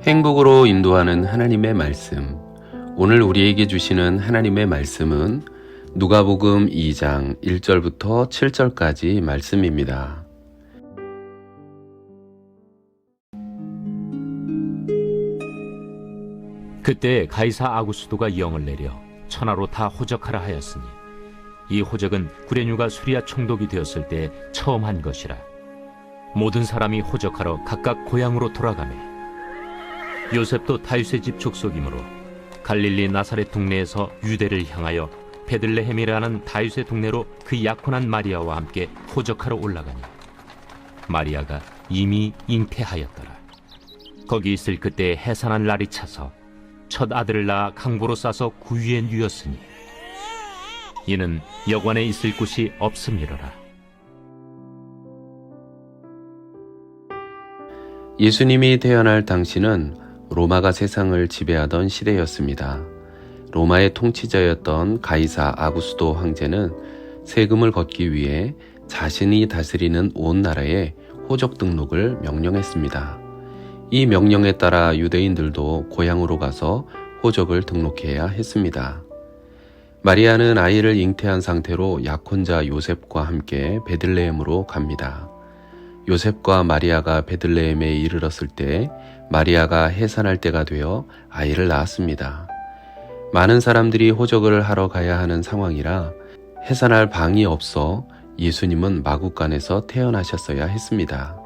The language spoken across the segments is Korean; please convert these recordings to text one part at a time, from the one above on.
행복으로 인도하는 하나님의 말씀. 오늘 우리에게 주시는 하나님의 말씀은 누가복음 2장 1절부터 7절까지 말씀입니다. 그때 가이사 아구스도가 영을 내려 천하로 다 호적하라 하였으니 이 호적은 구레뉴가 수리아 총독이 되었을 때 처음 한 것이라. 모든 사람이 호적하러 각각 고향으로 돌아가매 요셉도 다윗의 집 족속이므로 갈릴리 나사렛 동네에서 유대를 향하여 베들레헴이라는 다윗의 동네로 그 약혼한 마리아와 함께 호적하러 올라가니 마리아가 이미 잉태하였더라. 거기 있을 그때 해산한 날이 차서 첫 아들을 낳아 강보로 싸서 구유에 누였으니 이는 여관에 있을 곳이 없음이로라. 예수님이 태어날 당시는 로마가 세상을 지배하던 시대였습니다. 로마의 통치자였던 가이사 아구스도 황제는 세금을 걷기 위해 자신이 다스리는 온 나라에 호적 등록을 명령했습니다. 이 명령에 따라 유대인들도 고향으로 가서 호적을 등록해야 했습니다. 마리아는 아이를 잉태한 상태로 약혼자 요셉과 함께 베들레헴으로 갑니다. 요셉과 마리아가 베들레헴에 이르렀을 때 마리아가 해산할 때가 되어 아이를 낳았습니다. 많은 사람들이 호적을 하러 가야 하는 상황이라 해산할 방이 없어 예수님은 마구간에서 태어나셨어야 했습니다.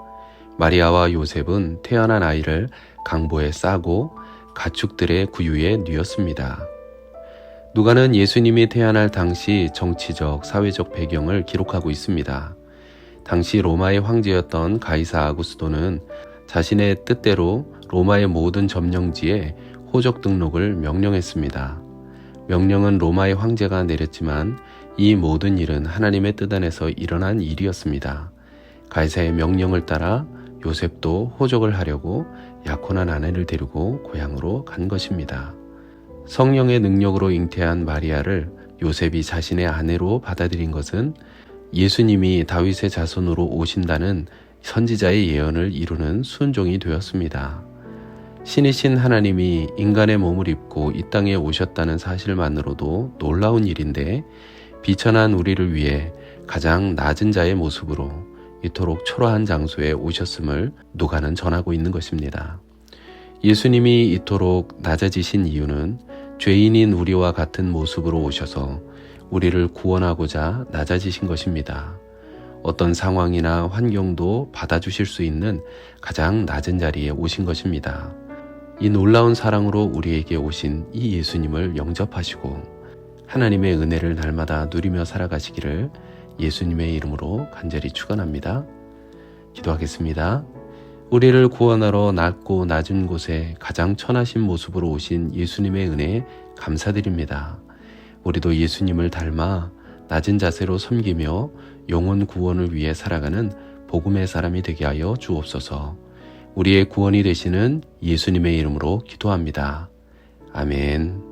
마리아와 요셉은 태어난 아이를 강보에 싸고 가축들의 구유에 누였습니다. 누가는 예수님이 태어날 당시 정치적, 사회적 배경을 기록하고 있습니다. 당시 로마의 황제였던 가이사 아구스도는 자신의 뜻대로 로마의 모든 점령지에 호적 등록을 명령했습니다. 명령은 로마의 황제가 내렸지만 이 모든 일은 하나님의 뜻 안에서 일어난 일이었습니다. 가이사의 명령을 따라 요셉도 호적을 하려고 약혼한 아내를 데리고 고향으로 간 것입니다. 성령의 능력으로 잉태한 마리아를 요셉이 자신의 아내로 받아들인 것은 예수님이 다윗의 자손으로 오신다는 선지자의 예언을 이루는 순종이 되었습니다. 신이신 하나님이 인간의 몸을 입고 이 땅에 오셨다는 사실만으로도 놀라운 일인데 비천한 우리를 위해 가장 낮은 자의 모습으로 이토록 초라한 장소에 오셨음을 누가는 전하고 있는 것입니다. 예수님이 이토록 낮아지신 이유는 죄인인 우리와 같은 모습으로 오셔서 우리를 구원하고자 낮아지신 것입니다. 어떤 상황이나 환경도 받아주실 수 있는 가장 낮은 자리에 오신 것입니다. 이 놀라운 사랑으로 우리에게 오신 이 예수님을 영접하시고 하나님의 은혜를 날마다 누리며 살아가시기를 예수님의 이름으로 간절히 축원합니다. 기도하겠습니다. 우리를 구원하러 낮고 낮은 곳에 가장 천하신 모습으로 오신 예수님의 은혜에 감사드립니다. 우리도 예수님을 닮아 낮은 자세로 섬기며 영혼 구원을 위해 살아가는 복음의 사람이 되게 하여 주옵소서. 우리의 구원이 되시는 예수님의 이름으로 기도합니다. 아멘.